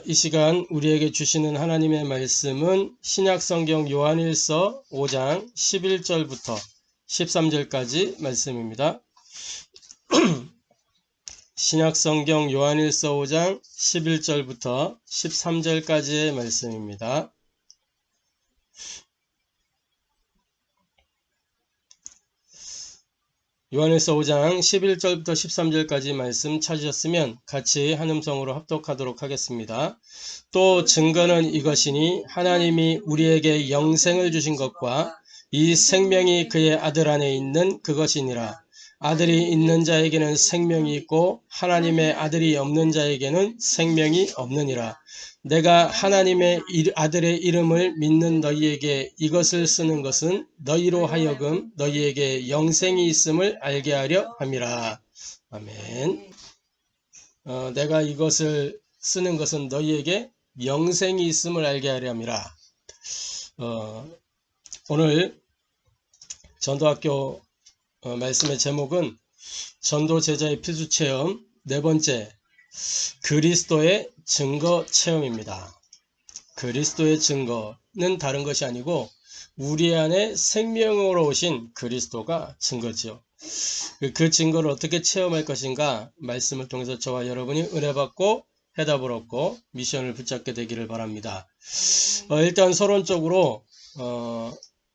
이 시간 우리에게 주시는 하나님의 말씀은 신약성경 요한일서 5장 11절부터 13절까지 말씀입니다. 신약성경 요한일서 5장 11절부터 13절까지의 말씀입니다. 요한일서 5장 11절부터 13절까지 말씀 찾으셨으면 같이 한음성으로 합독하도록 하겠습니다. 또 증거는 이것이니 하나님이 우리에게 영생을 주신 것과 이 생명이 그의 아들 안에 있는 그것이니라. 아들이 있는 자에게는 생명이 있고 하나님의 아들이 없는 자에게는 생명이 없느니라. 내가 하나님의 아들의 이름을 믿는 너희에게 이것을 쓰는 것은 너희로 하여금 너희에게 영생이 있음을 알게 하려 함이라. 아멘. 내가 이것을 쓰는 것은 너희에게 영생이 있음을 알게 하려 함이라. 오늘 전도학교 말씀의 제목은 전도 제자의 필수 체험 네 번째, 그리스도의 증거 체험입니다. 그리스도의 증거는 다른 것이 아니고 우리 안에 생명으로 오신 그리스도가 증거죠. 그 증거를 어떻게 체험할 것인가 말씀을 통해서 저와 여러분이 은혜 받고 해답을 얻고 미션을 붙잡게 되기를 바랍니다. 일단 서론적으로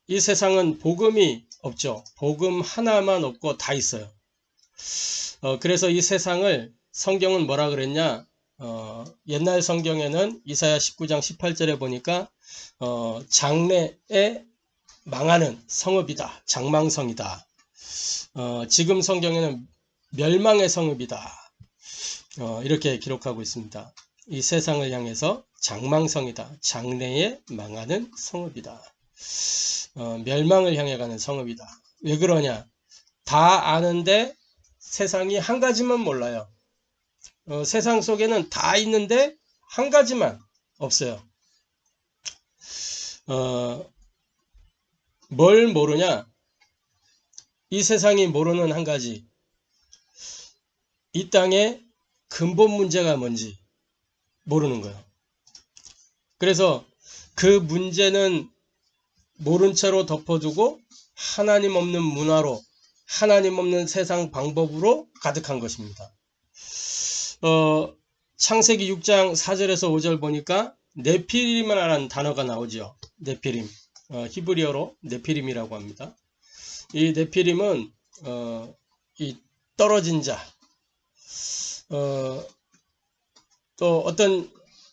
이 세상은 복음이 없죠. 복음 하나만 없고 다 있어요. 그래서 이 세상을 성경은 뭐라 그랬냐? 옛날 성경에는 이사야 19장 18절에 보니까 장래에 망하는 성읍이다. 장망성이다. 지금 성경에는 멸망의 성읍이다. 이렇게 기록하고 있습니다. 이 세상을 향해서 장망성이다. 장래에 망하는 성읍이다. 멸망을 향해 가는 성읍이다. 왜 그러냐? 다 아는데 세상이 한 가지만 몰라요. 세상 속에는 다 있는데 한 가지만 없어요. 뭘 모르냐? 이 세상이 모르는 한 가지. 이 땅의 근본 문제가 뭔지 모르는 거예요. 그래서 그 문제는 모른 채로 덮어두고 하나님 없는 문화로, 하나님 없는 세상 방법으로 가득한 것입니다. 창세기 6장 4절에서 5절 보니까 네피림이라는 단어가 나오죠. 네피림. 히브리어로 네피림이라고 합니다. 이 네피림은 이 떨어진 자. 또 어떤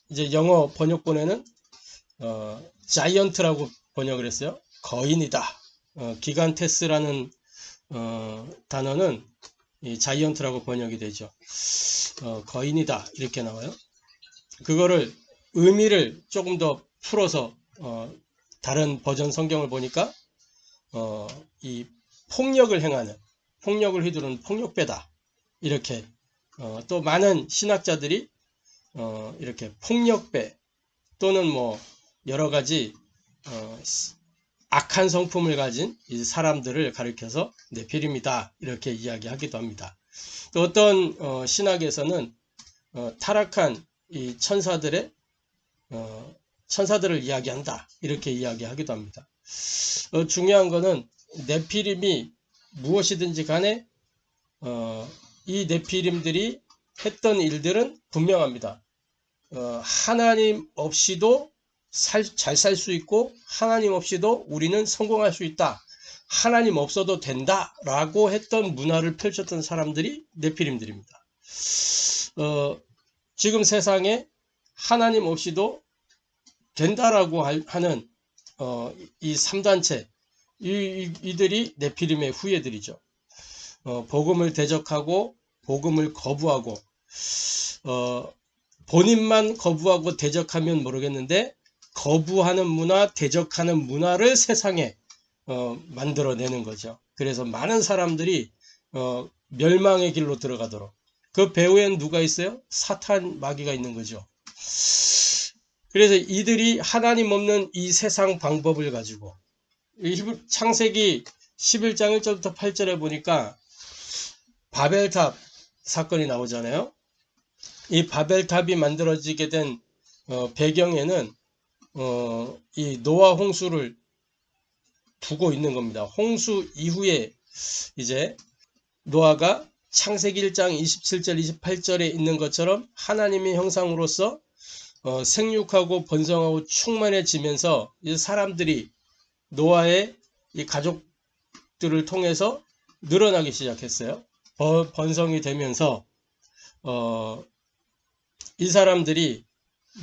이제 영어 번역본에는 자이언트라고 번역을 했어요. 거인이다. 기간테스라는 단어는 이 자이언트라고 번역이 되죠. 거인이다 이렇게 나와요. 그거를 의미를 조금 더 풀어서 다른 버전 성경을 보니까 이 폭력을 행하는, 폭력을 휘두르는 폭력배다 이렇게 또 많은 신학자들이 이렇게 폭력배 또는 뭐 여러 가지 악한 성품을 가진 이 사람들을 가리켜서 네피림이다 이렇게 이야기하기도 합니다. 또 어떤 신학에서는 타락한 이 천사들을 이야기한다 이렇게 이야기하기도 합니다. 중요한 거는 네피림이 무엇이든지 간에 이 네피림들이 했던 일들은 분명합니다. 하나님 없이도 잘 살 수 있고 하나님 없이도 우리는 성공할 수 있다. 하나님 없어도 된다 라고 했던 문화를 펼쳤던 사람들이 네피림들입니다. 지금 세상에 하나님 없이도 된다라고 하는 이 3단체 이들이 네피림의 후예들이죠. 복음을 대적하고 복음을 거부하고 본인만 거부하고 대적하면 모르겠는데 거부하는 문화, 대적하는 문화를 세상에 만들어내는 거죠. 그래서 많은 사람들이 멸망의 길로 들어가도록. 그 배후엔 누가 있어요? 사탄 마귀가 있는 거죠. 그래서 이들이 하나님 없는 이 세상 방법을 가지고 창세기 11장 1절부터 8절에 보니까 바벨탑 사건이 나오잖아요. 이 바벨탑이 만들어지게 된 배경에는 이 노아 홍수를 두고 있는 겁니다. 홍수 이후에 이제 노아가 창세기 1장 27절 28절에 있는 것처럼 하나님의 형상으로서 생육하고 번성하고 충만해지면서 이 사람들이 노아의 이 가족들을 통해서 늘어나기 시작했어요. 번성이 되면서 이 사람들이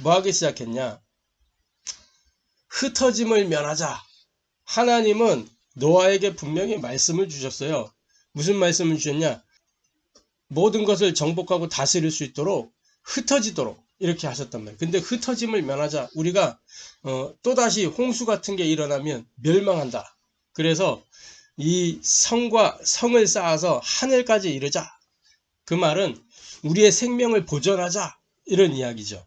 뭐 하기 시작했냐? 흩어짐을 면하자. 하나님은 노아에게 분명히 말씀을 주셨어요. 무슨 말씀을 주셨냐? 모든 것을 정복하고 다스릴 수 있도록 흩어지도록 이렇게 하셨단 말이에요. 근데 흩어짐을 면하자. 우리가 또다시 홍수 같은 게 일어나면 멸망한다. 그래서 이 성을 쌓아서 하늘까지 이르자. 그 말은 우리의 생명을 보존하자. 이런 이야기죠.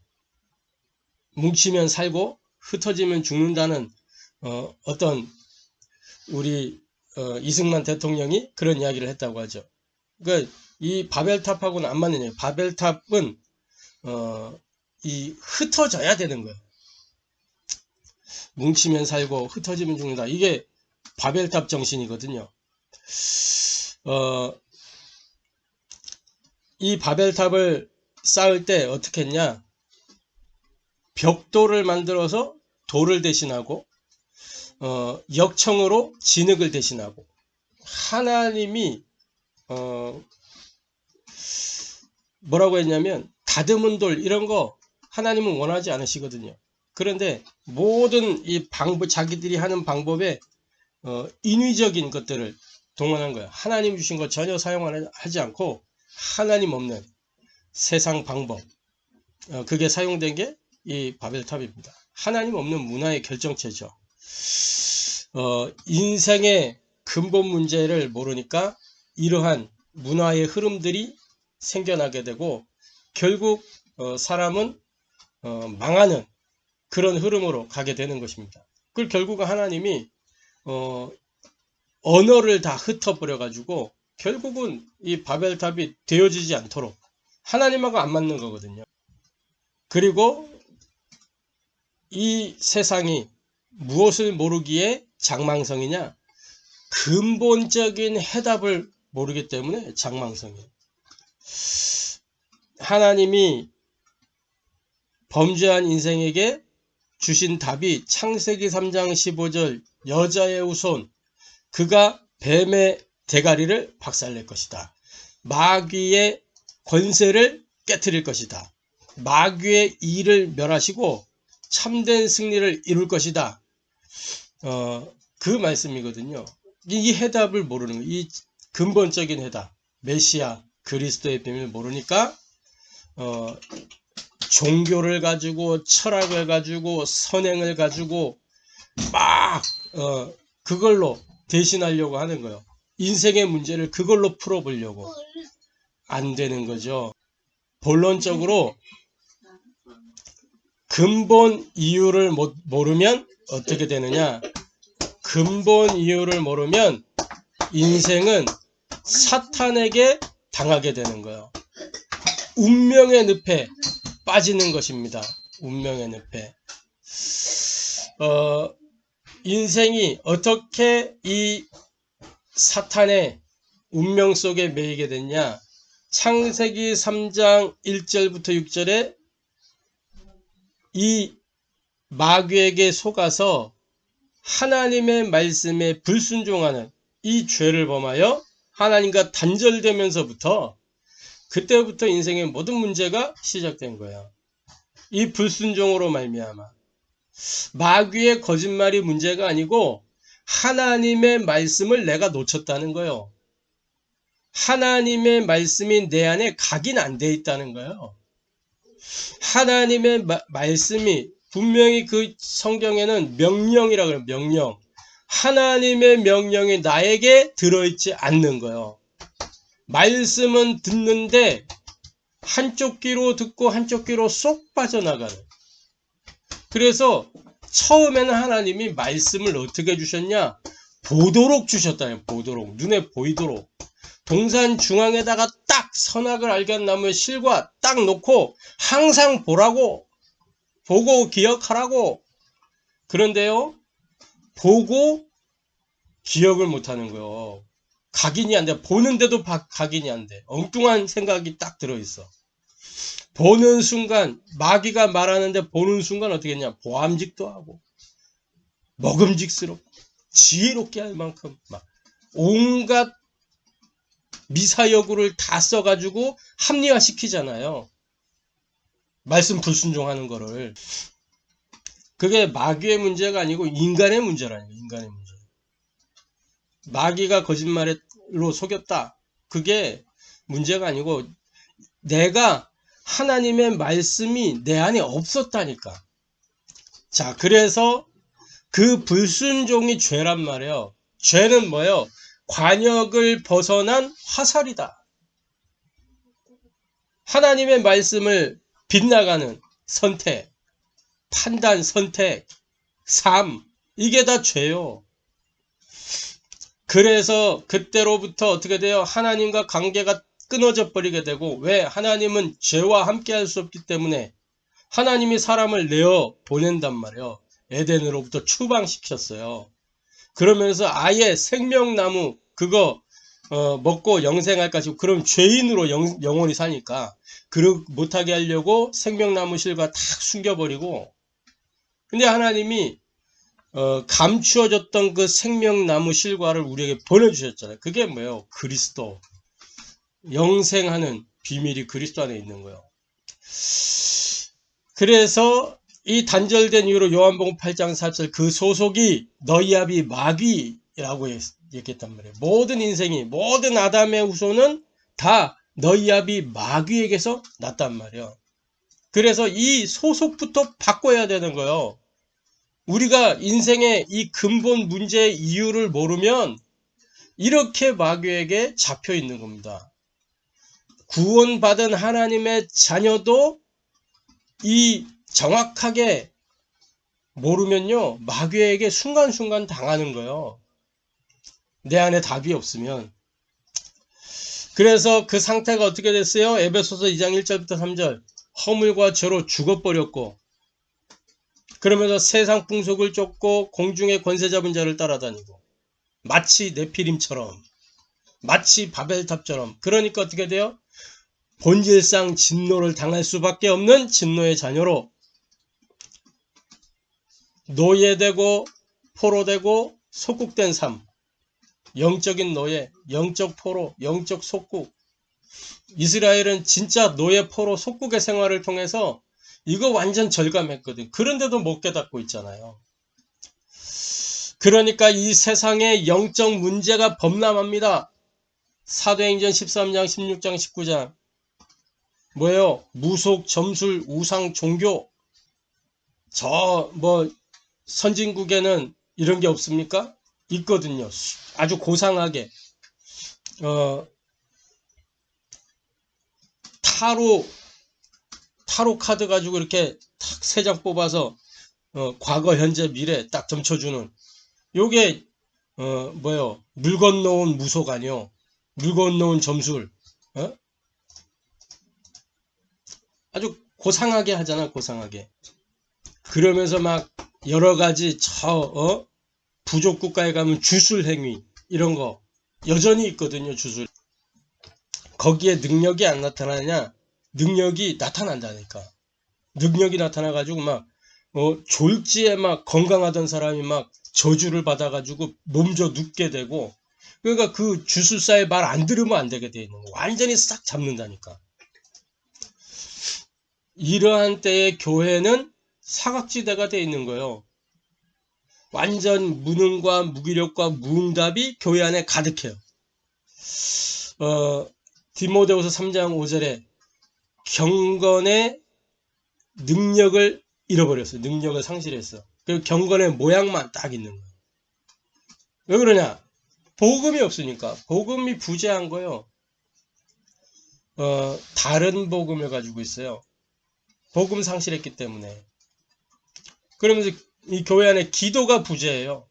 뭉치면 살고 흩어지면 죽는다는 어떤 우리 이승만 대통령이 그런 이야기를 했다고 하죠. 그러니까 이 바벨탑하고는 안 맞는 얘기예요. 바벨탑은 이 흩어져야 되는 거예요. 뭉치면 살고 흩어지면 죽는다. 이게 바벨탑 정신이거든요. 이 바벨탑을 쌓을 때 어떻게 했냐? 벽돌을 만들어서 돌을 대신하고 역청으로 진흙을 대신하고 하나님이 뭐라고 했냐면 다듬은 돌 이런 거 하나님은 원하지 않으시거든요. 그런데 모든 이 자기들이 하는 방법에 인위적인 것들을 동원한 거예요. 하나님 주신 거 전혀 사용하지 않고 하나님 없는 세상 방법, 그게 사용된 게 이 바벨탑입니다. 하나님 없는 문화의 결정체죠. 인생의 근본 문제를 모르니까 이러한 문화의 흐름들이 생겨나게 되고 결국 사람은 망하는 그런 흐름으로 가게 되는 것입니다. 그리고 결국은 하나님이 언어를 다 흩어버려 가지고 결국은 이 바벨탑이 되어지지 않도록 하나님하고 안 맞는 거거든요. 그리고 이 세상이 무엇을 모르기에 장망성이냐? 근본적인 해답을 모르기 때문에 장망성이에요. 하나님이 범죄한 인생에게 주신 답이 창세기 3장 15절 여자의 후손 그가 뱀의 대가리를 박살낼 것이다. 마귀의 권세를 깨트릴 것이다. 마귀의 일을 멸하시고 참된 승리를 이룰 것이다. 그 말씀이거든요. 이 해답을 모르는 거예요. 이 근본적인 해답, 메시아, 그리스도의 비밀을 모르니까 종교를 가지고 철학을 가지고 선행을 가지고 막 그걸로 대신하려고 하는 거예요. 인생의 문제를 그걸로 풀어보려고 안 되는 거죠. 본론적으로 근본 이유를 모르면 어떻게 되느냐? 근본 이유를 모르면 인생은 사탄에게 당하게 되는 거예요. 운명의 늪에 빠지는 것입니다. 운명의 늪에. 인생이 어떻게 이 사탄의 운명 속에 매이게 됐냐? 창세기 3장 1절부터 6절에 이 마귀에게 속아서 하나님의 말씀에 불순종하는 이 죄를 범하여 하나님과 단절되면서부터 그때부터 인생의 모든 문제가 시작된 거예요. 이 불순종으로 말미암아 마귀의 거짓말이 문제가 아니고 하나님의 말씀을 내가 놓쳤다는 거예요. 하나님의 말씀이 내 안에 각인 안 돼 있다는 거예요. 하나님의 말씀이 분명히 그 성경에는 명령이라고 해요. 명령. 하나님의 명령이 나에게 들어있지 않는 거예요. 말씀은 듣는데 한쪽 귀로 듣고 한쪽 귀로 쏙 빠져나가는. 그래서 처음에는 하나님이 말씀을 어떻게 주셨냐? 보도록 주셨다요. 보도록. 눈에 보이도록. 동산 중앙에다가 딱 선악을 알게 한 나무의 실과 딱 놓고 항상 보라고. 보고 기억하라고. 그런데요, 보고 기억을 못하는 거예요. 각인이 안 돼. 보는데도 각인이 안 돼. 엉뚱한 생각이 딱 들어있어. 보는 순간, 마귀가 말하는데 보는 순간 어떻게 했냐? 보암직도 하고, 먹음직스럽고, 지혜롭게 할 만큼, 막, 온갖 미사여구를 다 써가지고 합리화시키잖아요. 말씀 불순종하는 거를. 그게 마귀의 문제가 아니고 인간의 문제라니까, 인간의 문제. 마귀가 거짓말로 속였다. 그게 문제가 아니고 내가 하나님의 말씀이 내 안에 없었다니까. 자, 그래서 그 불순종이 죄란 말이에요. 죄는 뭐예요? 관역을 벗어난 화살이다. 하나님의 말씀을 빗나가는 선택, 판단, 선택, 삶, 이게 다 죄요. 그래서 그때로부터 어떻게 돼요? 하나님과 관계가 끊어져 버리게 되고, 왜? 하나님은 죄와 함께 할 수 없기 때문에 하나님이 사람을 내어 보낸단 말이에요. 에덴으로부터 추방시켰어요. 그러면서 아예 생명나무 그거 먹고 영생할까 싶고, 그럼 죄인으로 영원히 사니까 그렇게 못하게 하려고 생명나무 실과 탁 숨겨버리고, 근데 하나님이 감추어졌던 그 생명나무 실과를 우리에게 보내주셨잖아요. 그게 뭐예요? 그리스도. 영생하는 비밀이 그리스도 안에 있는 거예요. 그래서 이 단절된 이유로 요한복음 8장 4절 그 소속이 너희 아비 마귀라고 얘기했단 말이에요. 모든 인생이, 모든 아담의 후손은 다 너희 아비 마귀에게서 났단 말이에요. 그래서 이 소속부터 바꿔야 되는 거예요. 우리가 인생의 이 근본 문제의 이유를 모르면 이렇게 마귀에게 잡혀 있는 겁니다. 구원받은 하나님의 자녀도 이 정확하게 모르면요, 마귀에게 순간순간 당하는 거예요. 내 안에 답이 없으면. 그래서 그 상태가 어떻게 됐어요? 에베소서 2장 1절부터 3절. 허물과 죄로 죽어버렸고, 그러면서 세상 풍속을 쫓고 공중의 권세 잡은 자를 따라다니고, 마치 네피림처럼, 마치 바벨탑처럼. 그러니까 어떻게 돼요? 본질상 진노를 당할 수밖에 없는 진노의 자녀로 노예되고 포로되고 속국된 삶. 영적인 노예, 영적 포로, 영적 속국. 이스라엘은 진짜 노예, 포로, 속국의 생활을 통해서 이거 완전 절감했거든. 그런데도 못 깨닫고 있잖아요. 그러니까 이 세상에 영적 문제가 범람합니다. 사도행전 13장, 16장, 19장. 뭐예요? 무속, 점술, 우상, 종교. 선진국에는 이런 게 없습니까? 있거든요. 아주 고상하게. 타로 카드 가지고 이렇게 탁 3장 뽑아서 과거, 현재, 미래 딱 점쳐주는. 요게 뭐예요? 물 건너온 무속 아니요? 물 건너온 점술. 아주 고상하게 하잖아, 고상하게. 그러면서 막 여러 가지 부족 국가에 가면 주술 행위 이런 거 여전히 있거든요. 주술. 거기에 능력이 안 나타나냐? 능력이 나타난다니까. 능력이 나타나가지고 막 졸지에 막 건강하던 사람이 막 저주를 받아가지고 몸져 눕게 되고, 그러니까 그 주술사의 말 안 들으면 안 되게 돼 있는 거. 완전히 싹 잡는다니까. 이러한 때의 교회는 사각지대가 돼 있는 거예요. 완전 무능과 무기력과 무응답이 교회 안에 가득해요. 디모데후서 3장 5절에 경건의 능력을 잃어버렸어요. 능력을 상실했어. 그리고 경건의 모양만 딱 있는 거예요. 왜 그러냐? 복음이 없으니까. 복음이 부재한 거예요. 다른 복음을 가지고 있어요. 복음 상실했기 때문에. 그러면서 이 교회 안에 기도가 부재해요.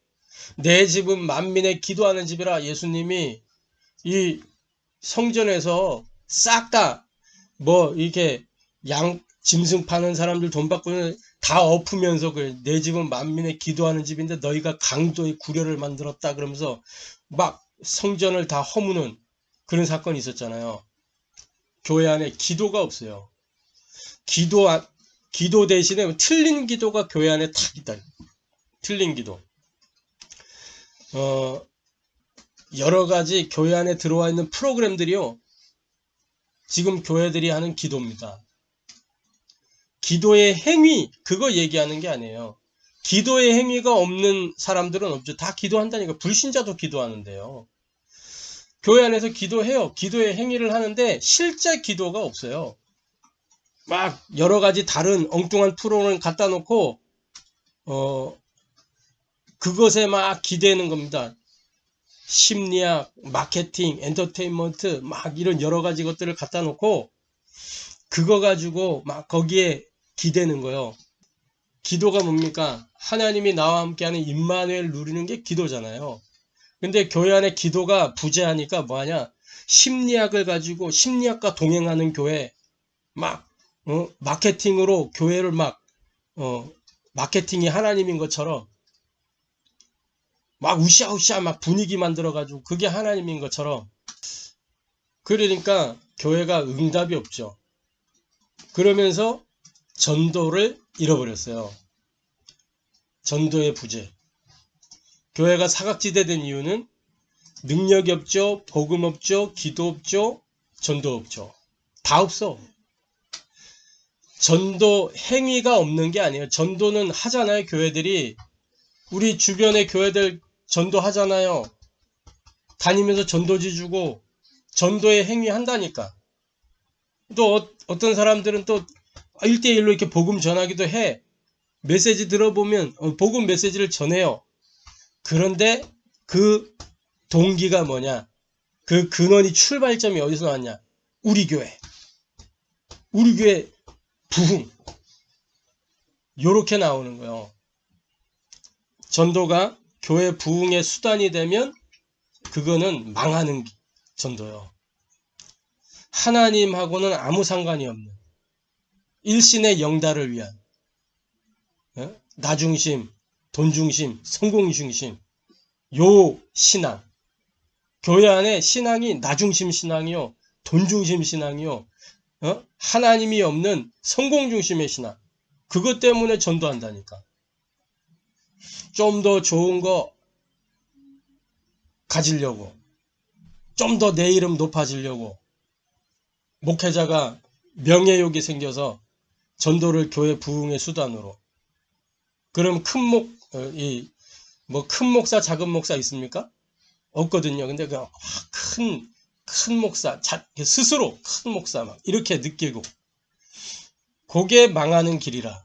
내 집은 만민의 기도하는 집이라 예수님이 이 성전에서 싹 다 이렇게 짐승 파는 사람들 돈 받고는 다 다 엎으면서 내 집은 만민의 기도하는 집인데 너희가 강도의 구려를 만들었다 그러면서 막 성전을 다 허무는 그런 사건이 있었잖아요. 교회 안에 기도가 없어요. 기도 대신에 틀린 기도가 교회 안에 탁 있다. 틀린 기도. 여러 가지 교회 안에 들어와 있는 프로그램들이요. 지금 교회들이 하는 기도입니다. 기도의 행위, 그거 얘기하는 게 아니에요. 기도의 행위가 없는 사람들은 없죠. 다 기도한다니까. 불신자도 기도하는데요. 교회 안에서 기도해요. 기도의 행위를 하는데 실제 기도가 없어요. 막 여러 가지 다른 엉뚱한 프로그램을 갖다 놓고 그것에 막 기대는 겁니다. 심리학, 마케팅, 엔터테인먼트 막 이런 여러 가지 것들을 갖다 놓고 그거 가지고 막 거기에 기대는 거예요. 기도가 뭡니까? 하나님이 나와 함께하는 임마누엘 누리는 게 기도잖아요. 근데 교회 안에 기도가 부재하니까 뭐하냐? 심리학을 가지고 심리학과 동행하는 교회 막 마케팅으로 교회를 막 마케팅이 하나님인 것처럼 막 우샤우샤 막 분위기 만들어 가지고 그게 하나님인 것처럼 그러니까 교회가 응답이 없죠. 그러면서 전도를 잃어버렸어요. 전도의 부재. 교회가 사각지대 된 이유는 능력이 없죠. 복음 없죠. 기도 없죠. 전도 없죠. 다 없어. 전도 행위가 없는 게 아니에요. 전도는 하잖아요. 교회들이. 우리 주변의 교회들 전도하잖아요. 다니면서 전도지 주고 전도의 행위 한다니까. 또 어떤 사람들은 또 1대1로 이렇게 복음 전하기도 해. 메시지 들어보면 복음 메시지를 전해요. 그런데 그 동기가 뭐냐? 그 근원이 출발점이 어디서 나왔냐? 우리 교회. 우리 교회 부흥. 요렇게 나오는 거예요. 전도가 교회 부흥의 수단이 되면 그거는 망하는 전도요. 하나님하고는 아무 상관이 없는 일신의 영달을 위한 나중심, 돈중심, 성공중심 요 신앙. 교회 안에 신앙이 나중심 신앙이요. 돈중심 신앙이요. 하나님이 없는 성공중심의 신앙. 그것 때문에 전도한다니까. 좀 더 좋은 거 가지려고. 좀 더 내 이름 높아지려고. 목회자가 명예욕이 생겨서 전도를 교회 부흥의 수단으로. 그럼 큰 목사, 작은 목사 있습니까? 없거든요. 근데 큰 목사, 스스로 큰 목사 막 이렇게 느끼고. 그게 망하는 길이라.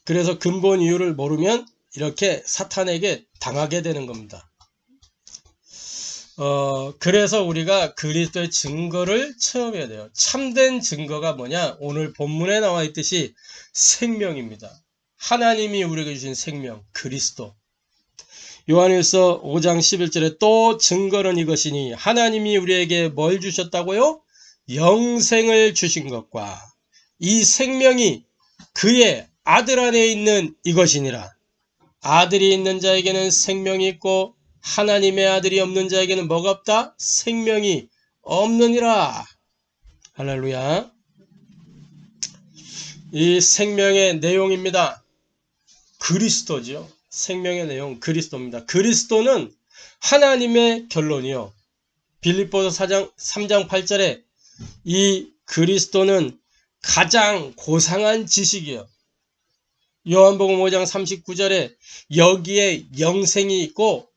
그래서 근본 이유를 모르면 이렇게 사탄에게 당하게 되는 겁니다. 그래서 우리가 그리스도의 증거를 체험해야 돼요. 참된 증거가 뭐냐? 오늘 본문에 나와 있듯이 생명입니다. 하나님이 우리에게 주신 생명, 그리스도. 요한일서 5장 11절에 또 증거는 이것이니 하나님이 우리에게 뭘 주셨다고요? 영생을 주신 것과 이 생명이 그의 아들 안에 있는 이것이니라. 아들이 있는 자에게는 생명이 있고 하나님의 아들이 없는 자에게는 뭐가 없다? 생명이 없느니라. 할렐루야. 이 생명의 내용입니다. 그리스도죠. 생명의 내용 그리스도입니다. 그리스도는 하나님의 결론이요. 빌립보서 3장 8절에 이 그리스도는 가장 고상한 지식이요. 요한복음 5장 39절에 여기에 영생이 있고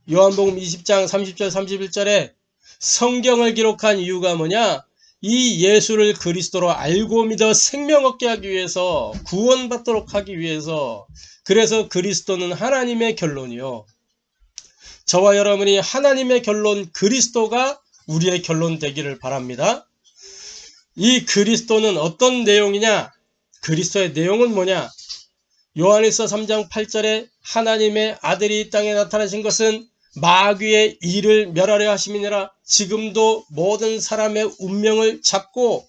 요한복음 20장 30절 31절에 성경을 기록한 이유가 뭐냐? 이 예수를 그리스도로 알고 믿어 생명 얻게 하기 위해서 구원받도록 하기 위해서 그래서 그리스도는 하나님의 결론이요. 저와 여러분이 하나님의 결론 그리스도가 우리의 결론 되기를 바랍니다. 이 그리스도는 어떤 내용이냐? 그리스도의 내용은 뭐냐? 요한일서 3장 8절에 하나님의 아들이 이 땅에 나타나신 것은 마귀의 일을 멸하려 하심이니라. 지금도 모든 사람의 운명을 잡고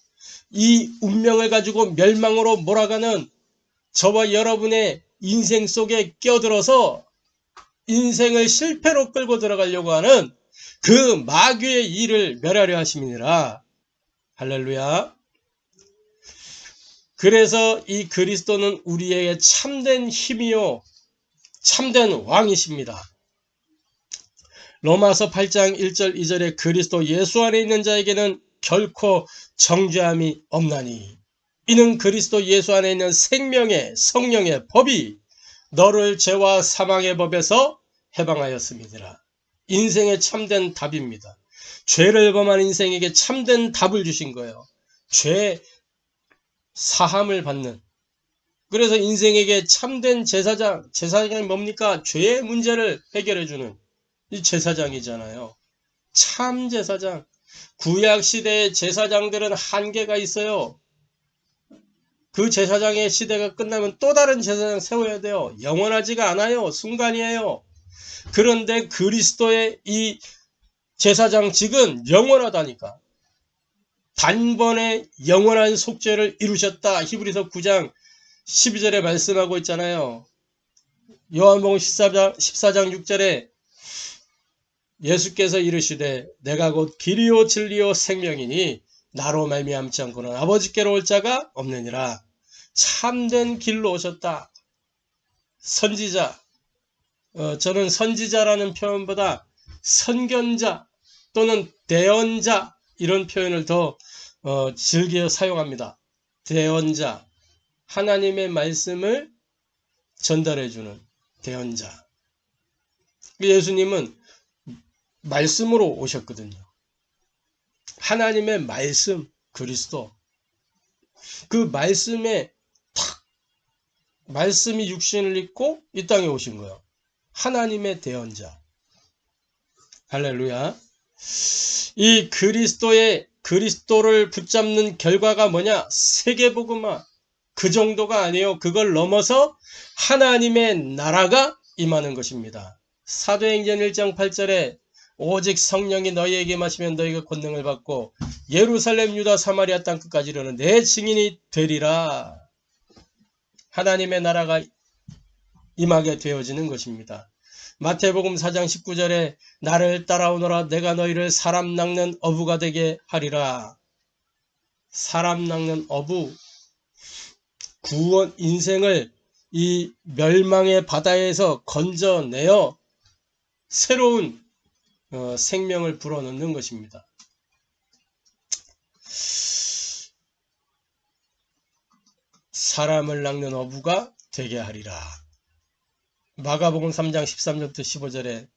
이 운명을 가지고 멸망으로 몰아가는 저와 여러분의 인생 속에 끼어들어서 인생을 실패로 끌고 들어가려고 하는 그 마귀의 일을 멸하려 하심이니라. 할렐루야. 그래서 이 그리스도는 우리에게 참된 힘이요 참된 왕이십니다. 로마서 8장 1절 2절에 그리스도 예수 안에 있는 자에게는 결코 정죄함이 없나니 이는 그리스도 예수 안에 있는 생명의 성령의 법이 너를 죄와 사망의 법에서 해방하였음이니라. 인생의 참된 답입니다. 죄를 범한 인생에게 참된 답을 주신 거예요. 죄 사함을 받는. 그래서 인생에게 참된 제사장이 뭡니까? 죄의 문제를 해결해주는 이 제사장이잖아요. 참 제사장. 구약 시대의 제사장들은 한계가 있어요. 그 제사장의 시대가 끝나면 또 다른 제사장 세워야 돼요. 영원하지가 않아요. 순간이에요. 그런데 그리스도의 이 제사장직은 영원하다니까. 단번에 영원한 속죄를 이루셨다. 히브리서 9장 12절에 말씀하고 있잖아요. 요한복음 14장 6절에 예수께서 이르시되 내가 곧 길이요 진리요 생명이니 나로 말미암지 않고는 아버지께로 올 자가 없느니라. 참된 길로 오셨다. 선지자. 저는 선지자라는 표현보다 선견자 또는 대언자 이런 표현을 더 즐겨 사용합니다. 대언자. 하나님의 말씀을 전달해주는 대언자. 예수님은 말씀으로 오셨거든요. 하나님의 말씀, 그리스도. 그 말씀에 말씀이 육신을 입고 이 땅에 오신 거예요. 하나님의 대언자. 할렐루야. 이 그리스도를 붙잡는 결과가 뭐냐? 세계복음화. 그 정도가 아니에요. 그걸 넘어서 하나님의 나라가 임하는 것입니다. 사도행전 1장 8절에 오직 성령이 너희에게 임하시면 너희가 권능을 받고 예루살렘 유다 사마리아 땅 끝까지 이르는 내 증인이 되리라. 하나님의 나라가 임하게 되어지는 것입니다. 마태복음 4장 19절에 나를 따라오너라 내가 너희를 사람 낚는 어부가 되게 하리라. 사람 낚는 어부. 구원 인생을 이 멸망의 바다에서 건져내어 새로운 생명을 불어넣는 것입니다. 사람을 낚는 어부가 되게 하리라. 마가복음 3장 13절부터 15절에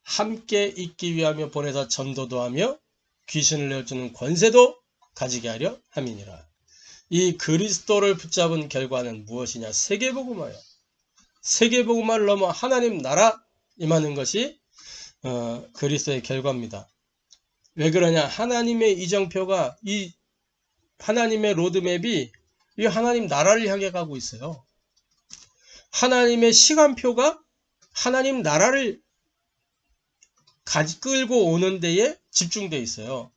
함께 있기 위하며 보내서 전도도 하며 귀신을 내어주는 권세도 가지게 하려 함이니라. 이 그리스도를 붙잡은 결과는 무엇이냐? 세계복음화요. 세계복음화를 넘어 하나님 나라 임하는 것이 그리스도의 결과입니다. 왜 그러냐? 하나님의 이정표가 이 하나님의 로드맵이 이 하나님 나라를 향해 가고 있어요. 하나님의 시간표가 하나님 나라를 끌고 오는 데에 집중되어 있어요.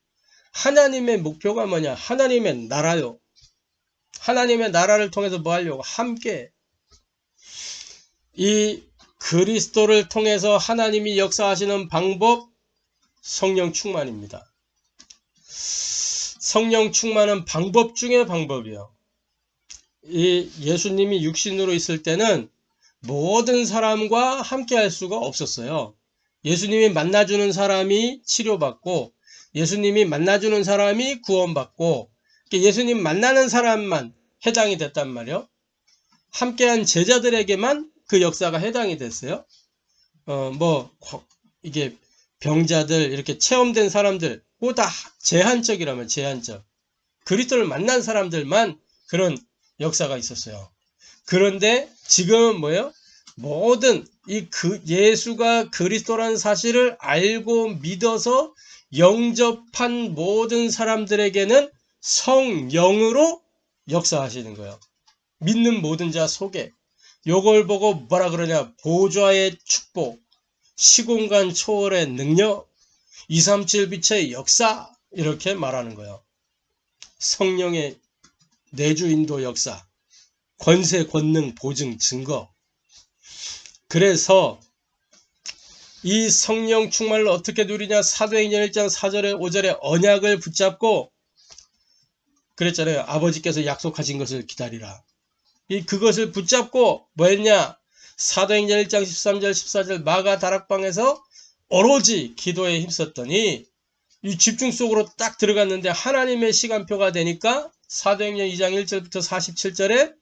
하나님의 목표가 뭐냐? 하나님의 나라요. 하나님의 나라를 통해서 뭐 하려고? 함께. 이 그리스도를 통해서 하나님이 역사하시는 방법, 성령 충만입니다. 성령 충만은 방법 중에 방법이요. 이 예수님이 육신으로 있을 때는 모든 사람과 함께 할 수가 없었어요. 예수님이 만나주는 사람이 치료받고 예수님이 만나주는 사람이 구원받고 예수님 만나는 사람만 해당이 됐단 말이에요. 함께한 제자들에게만 그 역사가 해당이 됐어요. 이게 병자들 이렇게 체험된 사람들 그거 다 제한적이라면 제한적. 그리스도를 만난 사람들만 그런 역사가 있었어요. 그런데 지금은 뭐예요? 모든 예수가 그리스도라는 사실을 알고 믿어서 영접한 모든 사람들에게는 성령으로 역사하시는 거예요. 믿는 모든 자 속에. 요걸 보고 뭐라 그러냐? 보좌의 축복. 시공간 초월의 능력, 237 빛의 역사, 이렇게 말하는 거예요. 성령의 내주 인도 역사, 권세, 권능, 보증, 증거. 그래서 이 성령 충만을 어떻게 누리냐? 사도행전 1장 4절에 5절에 언약을 붙잡고 그랬잖아요. 아버지께서 약속하신 것을 기다리라. 그것을 붙잡고 뭐 했냐? 사도행전 1장 13절 14절 마가 다락방에서 오로지 기도에 힘썼더니 이 집중 속으로 딱 들어갔는데 하나님의 시간표가 되니까 사도행전 2장 1절부터 47절에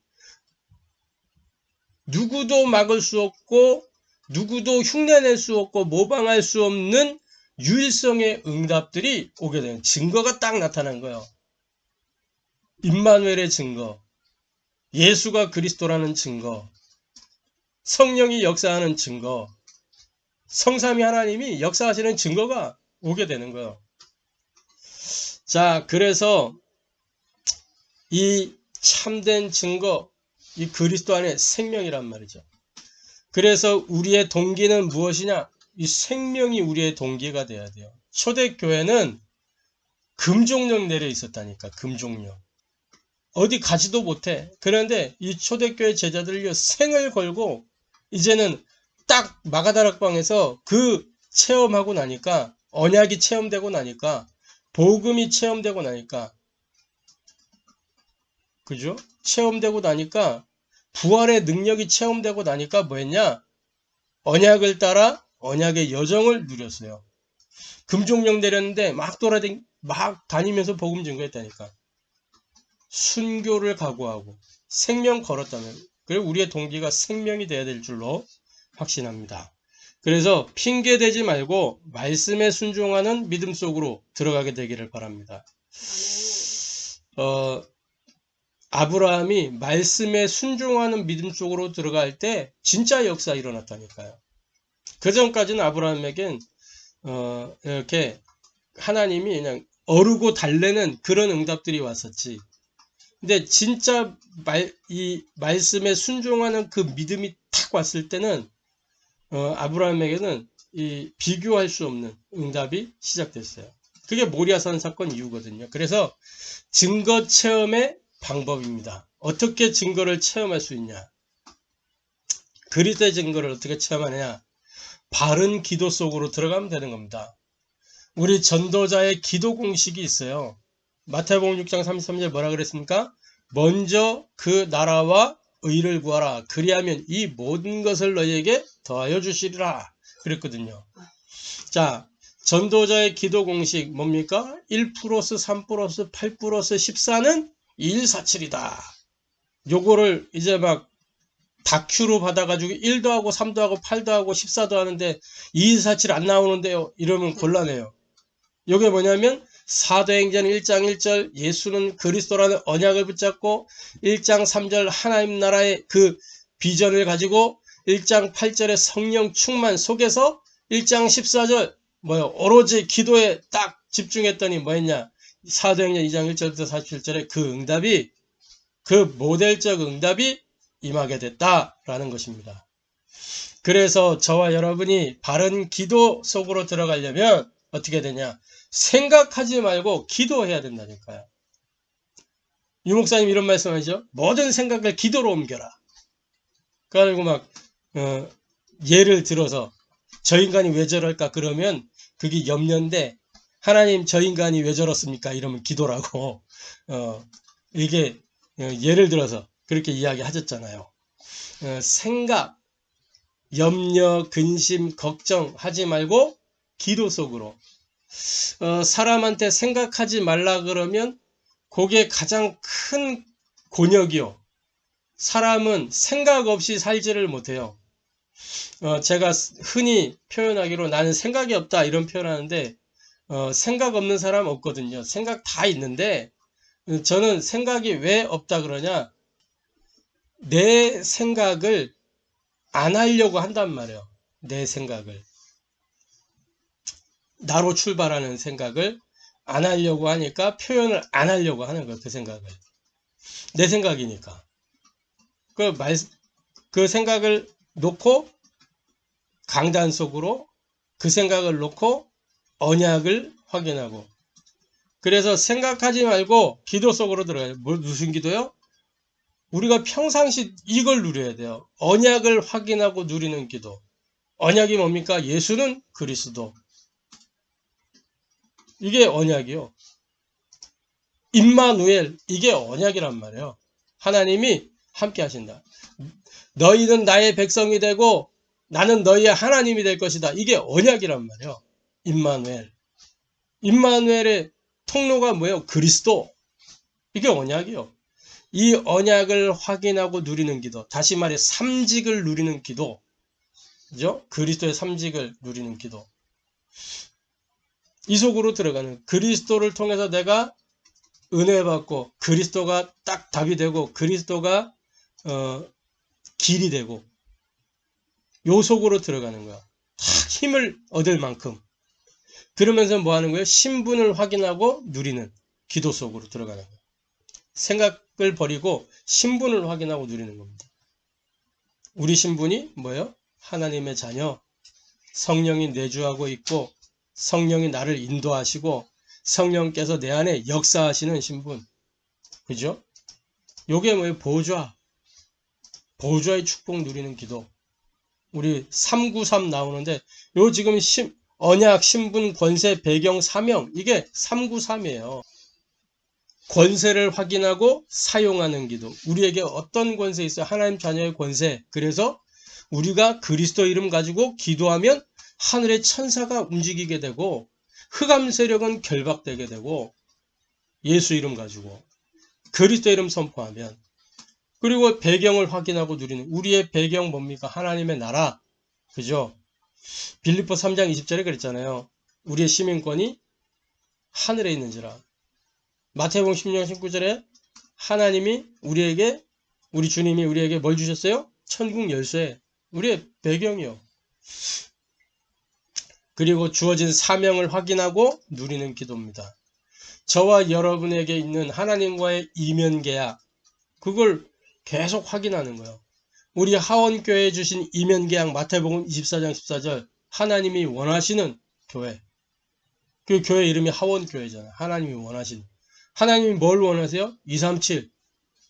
누구도 막을 수 없고 누구도 흉내낼 수 없고 모방할 수 없는 유일성의 응답들이 오게 되는 증거가 딱 나타난 거예요. 임마누엘의 증거, 예수가 그리스도라는 증거, 성령이 역사하는 증거, 성삼위 하나님이 역사하시는 증거가 오게 되는 거예요. 자, 그래서 이 참된 증거, 이 그리스도 안에 생명이란 말이죠. 그래서 우리의 동기는 무엇이냐? 이 생명이 우리의 동기가 돼야 돼요. 초대교회는 금종령 내려 있었다니까. 금종령. 어디 가지도 못해. 그런데 이 초대교회 제자들이 생을 걸고 이제는 딱 마가다락방에서 그 체험하고 나니까, 언약이 체험되고 나니까, 복음이 체험되고 나니까, 그죠? 체험되고 나니까, 부활의 능력이 체험되고 나니까 뭐 했냐? 언약을 따라 언약의 여정을 누렸어요. 금종령 내렸는데 막 다니면서 복음 증거했다니까. 순교를 각오하고 생명 걸었다면, 그리고 우리의 동기가 생명이 되어야 될 줄로 확신합니다. 그래서 핑계대지 말고 말씀에 순종하는 믿음 속으로 들어가게 되기를 바랍니다. 아브라함이 말씀에 순종하는 믿음 속으로 들어갈 때 진짜 역사 일어났다니까요. 그 전까지는 아브라함에겐 이렇게 하나님이 그냥 어르고 달래는 그런 응답들이 왔었지. 근데 진짜 이 말씀에 순종하는 그 믿음이 탁 왔을 때는 아브라함에게는 이 비교할 수 없는 응답이 시작됐어요. 그게 모리아산 사건 이유거든요. 그래서 증거 체험의 방법입니다. 어떻게 증거를 체험할 수 있냐? 그리스도의 증거를 어떻게 체험하느냐? 바른 기도 속으로 들어가면 되는 겁니다. 우리 전도자의 기도 공식이 있어요. 마태복음 6장 33절 뭐라 그랬습니까? 먼저 그 나라와 의를 구하라. 그리하면 이 모든 것을 너희에게 더하여 주시리라. 그랬거든요. 자, 전도자의 기도 공식 뭡니까? 1 플러스 3 플러스 8 플러스 14는 217이다. 요거를 이제 막 다큐로 받아가지고 1도 하고 3도 하고 8도 하고 14도 하는데 217 안 나오는데요. 이러면 곤란해요. 요게 뭐냐면 사도행전 1장 1절 예수는 그리스도라는 언약을 붙잡고 1장 3절 하나님 나라의 그 비전을 가지고 1장 8절의 성령 충만 속에서 1장 14절 오로지 기도에 딱 집중했더니 뭐했냐? 사도행전 2장 1절부터 47절의 그 응답이, 그 모델적 응답이 임하게 됐다라는 것입니다. 그래서 저와 여러분이 바른 기도 속으로 들어가려면 어떻게 되냐? 생각하지 말고 기도해야 된다니까요. 유 목사님 이런 말씀하시죠. 모든 생각을 기도로 옮겨라. 그래가지고 막 예를 들어서 저 인간이 왜 저럴까 그러면 그게 염려인데, 하나님 저 인간이 왜 저렇습니까? 이러면 기도라고. 이게 예를 들어서 그렇게 이야기하셨잖아요. 생각, 염려, 근심, 걱정하지 말고 기도 속으로. 사람한테 생각하지 말라 그러면 그게 가장 큰 곤욕이요. 사람은 생각 없이 살지를 못해요. 제가 흔히 표현하기로 나는 생각이 없다 이런 표현하는데, 생각 없는 사람 없거든요. 생각 다 있는데, 저는 생각이 왜 없다 그러냐? 내 생각을 안 하려고 한단 말이에요. 내 생각을. 나로 출발하는 생각을 안 하려고 하니까 표현을 안 하려고 하는 거예요. 그 생각을. 내 생각이니까. 그 생각을 놓고 강단 속으로 그 생각을 놓고 언약을 확인하고, 그래서 생각하지 말고 기도 속으로 들어가요. 무슨 기도요? 우리가 평상시 이걸 누려야 돼요. 언약을 확인하고 누리는 기도. 언약이 뭡니까? 예수는 그리스도. 이게 언약이요. 임마누엘, 이게 언약이란 말이에요. 하나님이 함께 하신다. 너희는 나의 백성이 되고 나는 너희의 하나님이 될 것이다. 이게 언약이란 말이에요. 임마누엘. 임마누엘의 통로가 뭐예요? 그리스도. 이게 언약이요. 이 언약을 확인하고 누리는 기도. 다시 말해 삼직을 누리는 기도. 그죠? 그리스도의 삼직을 누리는 기도. 이 속으로 들어가는, 그리스도를 통해서 내가 은혜 받고 그리스도가 딱 답이 되고 그리스도가 길이 되고, 요 속으로 들어가는 거야. 다 힘을 얻을 만큼. 그러면서 뭐 하는 거예요? 신분을 확인하고 누리는 기도 속으로 들어가는 거예요. 생각을 버리고 신분을 확인하고 누리는 겁니다. 우리 신분이 뭐예요? 하나님의 자녀. 성령이 내주하고 있고 성령이 나를 인도하시고 성령께서 내 안에 역사하시는 신분. 그죠? 요게 뭐예요? 보좌. 보좌의 축복 누리는 기도. 우리 393 나오는데 요 지금 언약, 신분, 권세, 배경, 사명, 이게 393이에요. 권세를 확인하고 사용하는 기도. 우리에게 어떤 권세 있어요? 하나님 자녀의 권세. 그래서 우리가 그리스도 이름 가지고 기도하면 하늘의 천사가 움직이게 되고 흑암 세력은 결박되게 되고, 예수 이름 가지고 그리스도 이름 선포하면. 그리고 배경을 확인하고 누리는, 우리의 배경 뭡니까? 하나님의 나라. 그죠? 빌립보 3장 20절에 그랬잖아요. 우리의 시민권이 하늘에 있는지라. 마태복음 16장 19절에 하나님이 우리에게, 우리 주님이 우리에게 뭘 주셨어요? 천국 열쇠. 우리의 배경이요. 그리고 주어진 사명을 확인하고 누리는 기도입니다. 저와 여러분에게 있는 하나님과의 이면계약, 그걸 계속 확인하는 거예요. 우리 하원교회에 주신 이면계약, 마태복음 24장 14절, 하나님이 원하시는 교회. 그 교회 이름이 하원교회잖아요. 하나님이 원하시는. 하나님이 뭘 원하세요? 237.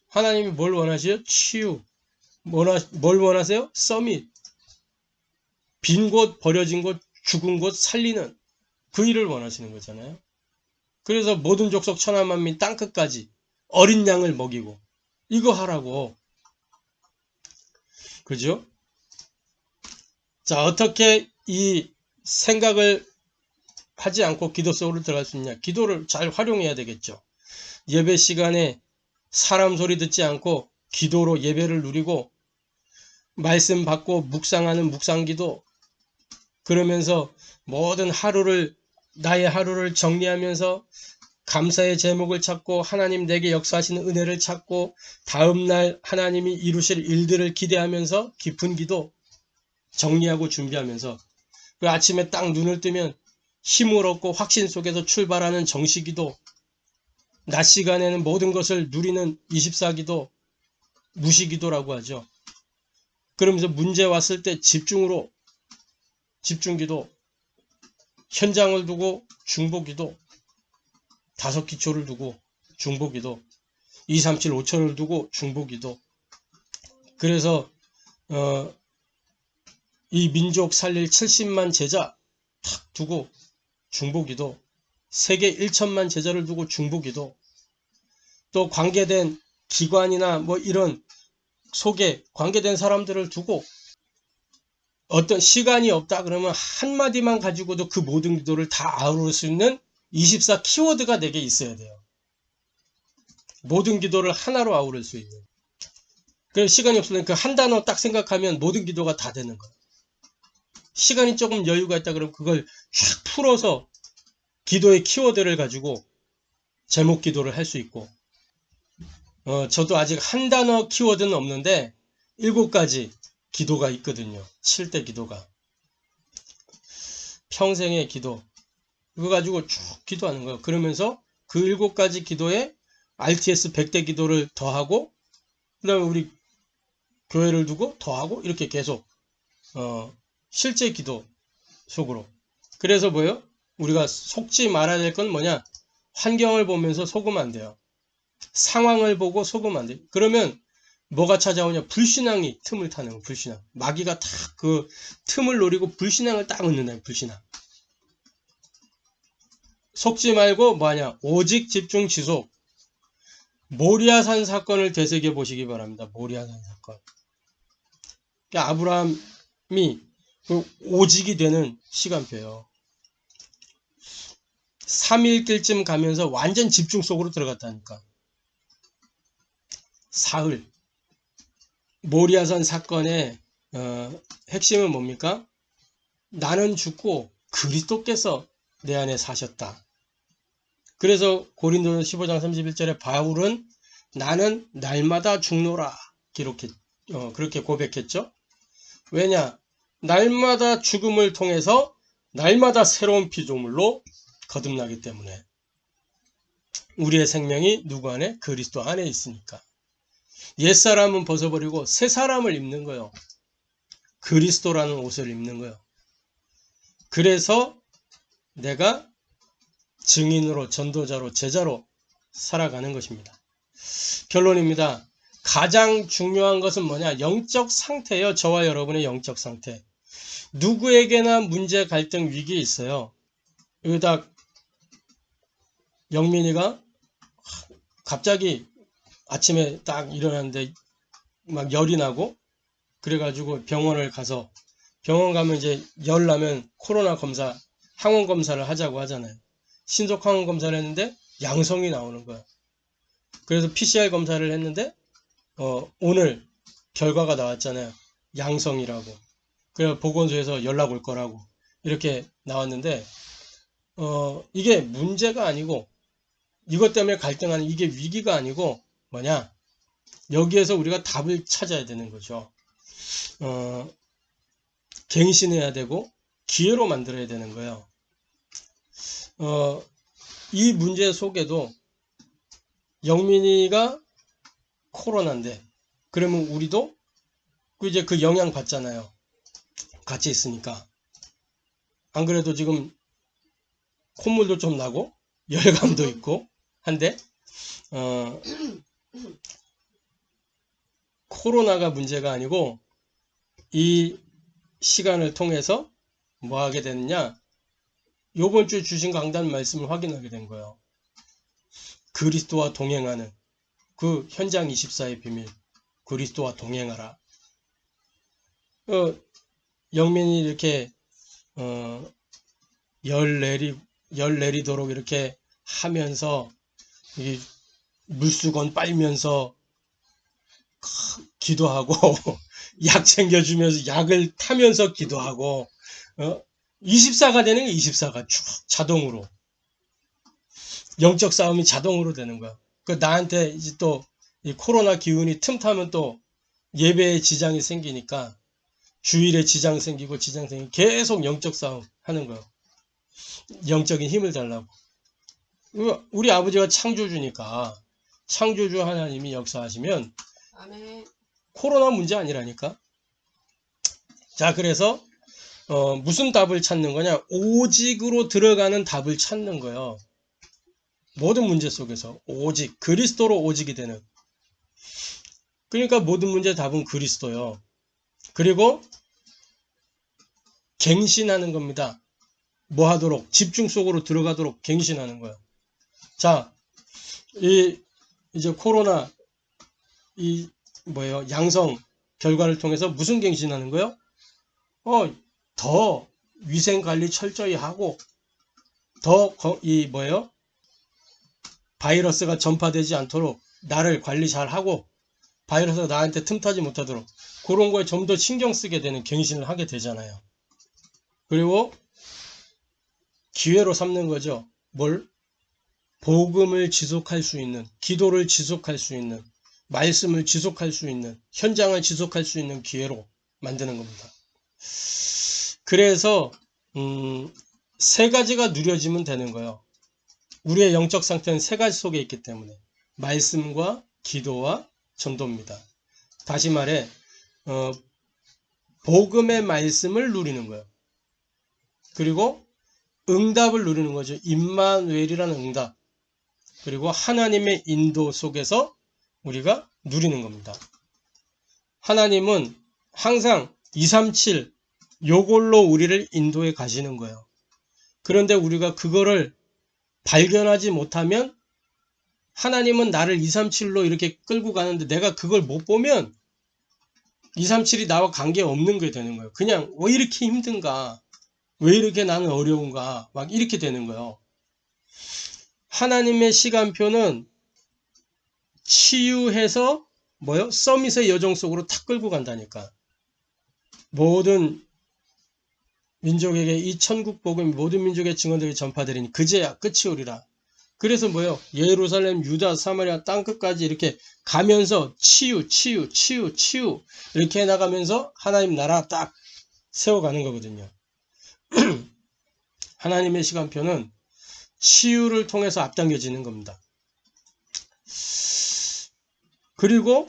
하나님이 뭘 원하세요? 치유. 뭘 원하세요? 서밋. 빈 곳, 버려진 곳, 죽은 곳 살리는 그 일을 원하시는 거잖아요. 그래서 모든 족속 천하만민 땅끝까지 어린 양을 먹이고 이거 하라고. 그죠? 자, 어떻게 이 생각을 하지 않고 기도 속으로 들어갈 수 있냐? 기도를 잘 활용해야 되겠죠. 예배 시간에 사람 소리 듣지 않고 기도로 예배를 누리고, 말씀 받고 묵상하는 묵상기도, 그러면서 모든 나의 하루를 정리하면서 감사의 제목을 찾고 하나님 내게 역사하시는 은혜를 찾고 다음날 하나님이 이루실 일들을 기대하면서 깊은 기도 정리하고 준비하면서, 그 아침에 딱 눈을 뜨면 힘을 얻고 확신 속에서 출발하는 정시기도, 낮 시간에는 모든 것을 누리는 24기도, 무시기도라고 하죠. 그러면서 문제 왔을 때 집중기도, 현장을 두고 중보기도, 5기초를 두고 중보기도, 237 5천을 두고 중보기도. 그래서 이 민족 살릴 70만 제자 탁 두고 중보기도, 세계 1천만 제자를 두고 중보기도, 또 관계된 기관이나 뭐 이런 속에 관계된 사람들을 두고, 어떤 시간이 없다 그러면 한마디만 가지고도 그 모든 기도를 다 아우를 수 있는 24 키워드가 내게 있어야 돼요. 모든 기도를 하나로 아우를 수 있는. 그래서 시간이 없으면 그 한 단어 딱 생각하면 모든 기도가 다 되는 거예요. 시간이 조금 여유가 있다 그러면 그걸 쫙 풀어서 기도의 키워드를 가지고 제목 기도를 할 수 있고, 저도 아직 한 단어 키워드는 없는데 7가지 기도가 있거든요. 7대 기도가. 평생의 기도. 그거 가지고 쭉 기도하는 거예요. 그러면서 그 7가지 기도에 RTS 100대 기도를 더하고, 그 다음에 우리 교회를 두고 더하고, 이렇게 계속 실제 기도 속으로. 그래서 뭐예요? 우리가 속지 말아야 될 건 뭐냐? 환경을 보면서 속으면 안 돼요. 상황을 보고 속으면 안 돼요. 그러면 뭐가 찾아오냐? 불신앙이 틈을 타는 거. 불신앙. 마귀가 딱 그 틈을 노리고 불신앙을 딱 얻는다. 불신앙. 속지 말고 뭐하냐? 오직 집중 지속. 모리아산 사건을 되새겨 보시기 바랍니다. 모리아산 사건. 그러니까 아브라함이 그 오직이 되는 시간표예요. 3일길쯤 가면서 완전 집중 속으로 들어갔다니까. 사흘. 모리아산 사건의 핵심은 뭡니까? 나는 죽고 그리스도께서 내 안에 사셨다. 그래서 고린도서 15장 31절에 바울은 나는 날마다 죽노라 그렇게 고백했죠. 왜냐? 날마다 죽음을 통해서 날마다 새로운 피조물로 거듭나기 때문에. 우리의 생명이 누구 안에? 그리스도 안에 있으니까. 옛사람은 벗어버리고 새 사람을 입는 거예요. 그리스도라는 옷을 입는 거예요. 그래서 내가 증인으로, 전도자로, 제자로 살아가는 것입니다. 결론입니다. 가장 중요한 것은 뭐냐? 영적 상태예요. 저와 여러분의 영적 상태. 누구에게나 문제, 갈등, 위기 있어요. 여기다 영민이가 갑자기 아침에 딱 일어났는데 막 열이 나고 그래가지고 병원을 가서 병원 가면 이제 열 나면 코로나 검사, 항원 검사를 하자고 하잖아요. 신속 항원 검사를 했는데 양성이 나오는 거야. 그래서 PCR 검사를 했는데 오늘 결과가 나왔잖아요. 양성이라고. 그래서 보건소에서 연락 올 거라고 이렇게 나왔는데 이게 문제가 아니고 이것 때문에 갈등하는 이게 위기가 아니고 뭐냐? 여기에서 우리가 답을 찾아야 되는 거죠. 갱신해야 되고 기회로 만들어야 되는 거예요. 이 문제 속에도 영민이가 코로나인데 그러면 우리도 이제 그 영향 받잖아요. 같이 있으니까. 안 그래도 지금 콧물도 좀 나고 열감도 있고 한데 코로나가 문제가 아니고 이 시간을 통해서 뭐 하게 되느냐? 요번 주 주신 강단 말씀을 확인하게 된 거예요. 그리스도와 동행하는 그 현장 24의 비밀. 그리스도와 동행하라. 영민이 이렇게 열 내리도록 이렇게 하면서 이 물수건 빨면서 기도하고 약 챙겨주면서 약을 타면서 기도하고 24가 되는 게 24가 쭉 자동으로 영적 싸움이 자동으로 되는 거야. 그 나한테 이제 또 이 코로나 기운이 틈타면 또 예배에 지장이 생기니까 주일에 지장 생기고 계속 영적 싸움 하는 거야. 영적인 힘을 달라고. 우리 아버지가 창조주니까 창조주 하나님이 역사하시면 아멘. 코로나 문제 아니라니까. 자, 그래서 무슨 답을 찾는 거냐? 오직으로 들어가는 답을 찾는 거예요. 모든 문제 속에서 오직, 그리스도로 오직이 되는. 그러니까 모든 문제의 답은 그리스도요. 그리고 갱신하는 겁니다. 뭐 하도록? 집중 속으로 들어가도록 갱신하는 거예요. 자, 이제 코로나 양성 결과를 통해서 무슨 갱신하는 거예요? 더 위생 관리 철저히 하고 더 바이러스가 전파되지 않도록 나를 관리 잘 하고 바이러스가 나한테 틈타지 못하도록 그런 거에 좀 더 신경 쓰게 되는 갱신을 하게 되잖아요. 그리고 기회로 삼는 거죠. 뭘? 복음을 지속할 수 있는, 기도를 지속할 수 있는, 말씀을 지속할 수 있는, 현장을 지속할 수 있는 기회로 만드는 겁니다. 그래서 세 가지가 누려지면 되는 거예요. 우리의 영적 상태는 세 가지 속에 있기 때문에 말씀과 기도와 전도입니다. 다시 말해 복음의 말씀을 누리는 거예요. 그리고 응답을 누리는 거죠. 임마누엘이라는 응답. 그리고 하나님의 인도 속에서 우리가 누리는 겁니다. 하나님은 항상 237 요걸로 우리를 인도해 가시는 거예요. 그런데 우리가 그거를 발견하지 못하면 하나님은 나를 237로 이렇게 끌고 가는데 내가 그걸 못 보면 237이 나와 관계없는 게 되는 거예요. 그냥 왜 이렇게 힘든가? 왜 이렇게 나는 어려운가? 막 이렇게 되는 거예요. 하나님의 시간표는 치유해서 뭐요? 서밋의 여정 속으로 탁 끌고 간다니까. 모든 민족에게 이 천국 복음이 모든 민족의 증언들이 전파되리니 그제야 끝이 오리라. 그래서 뭐요? 예루살렘, 유다, 사마리아 땅끝까지 이렇게 가면서 치유 이렇게 해나가면서 하나님 나라 딱 세워가는 거거든요. 하나님의 시간표는 치유를 통해서 앞당겨지는 겁니다. 그리고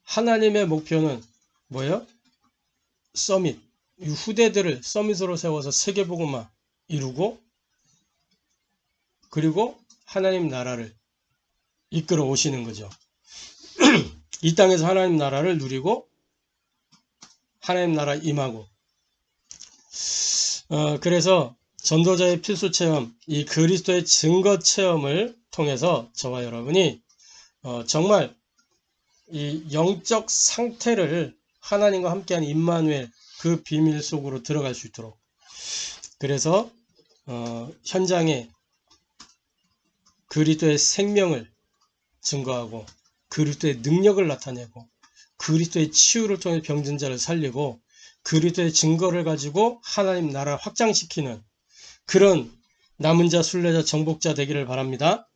하나님의 목표는 뭐예요? 서밋. 이 후대들을 서밋으로 세워서 세계복음화 이루고 그리고 하나님 나라를 이끌어 오시는 거죠. 이 땅에서 하나님 나라를 누리고 하나님 나라 임하고 그래서 전도자의 필수 체험, 이 그리스도의 증거 체험을 통해서 저와 여러분이 정말 이 영적 상태를 하나님과 함께한 임마누엘 그 비밀 속으로 들어갈 수 있도록 그래서 현장에 그리스도의 생명을 증거하고 그리스도의 능력을 나타내고 그리스도의 치유를 통해 병든 자를 살리고 그리스도의 증거를 가지고 하나님 나라를 확장시키는 그런 남은 자, 순례자, 정복자 되기를 바랍니다.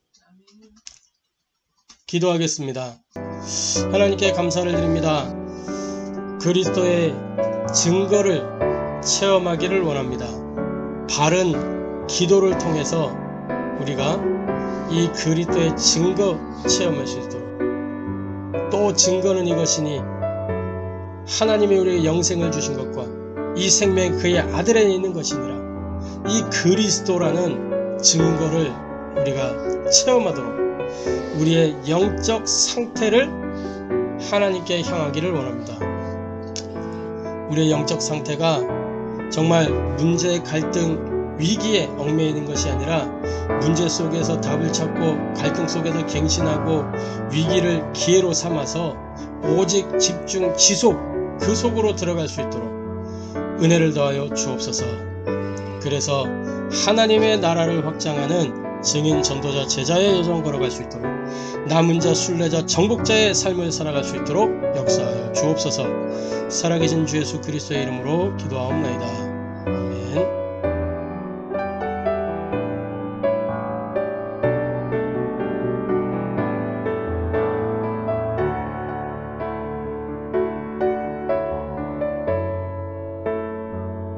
기도하겠습니다. 하나님께 감사를 드립니다. 그리스도의 증거를 체험하기를 원합니다. 바른 기도를 통해서 우리가 이 그리스도의 증거 체험할 수 있도록 또 증거는 이것이니 하나님이 우리에게 영생을 주신 것과 이 생명이 그의 아들 안에 있는 것이니라. 이 그리스도라는 증거를 우리가 체험하도록 우리의 영적 상태를 하나님께 향하기를 원합니다. 우리의 영적 상태가 정말 문제, 갈등, 위기에 얽매여 있는 것이 아니라 문제 속에서 답을 찾고 갈등 속에서 갱신하고 위기를 기회로 삼아서 오직 집중, 지속 그 속으로 들어갈 수 있도록 은혜를 더하여 주옵소서. 그래서 하나님의 나라를 확장하는 증인, 전도자, 제자의 여정 걸어갈 수 있도록 남은 자, 순례자, 정복자의 삶을 살아갈 수 있도록 역사하여 주옵소서. 살아계신 주 예수 그리스도의 이름으로 기도하옵나이다. 아멘.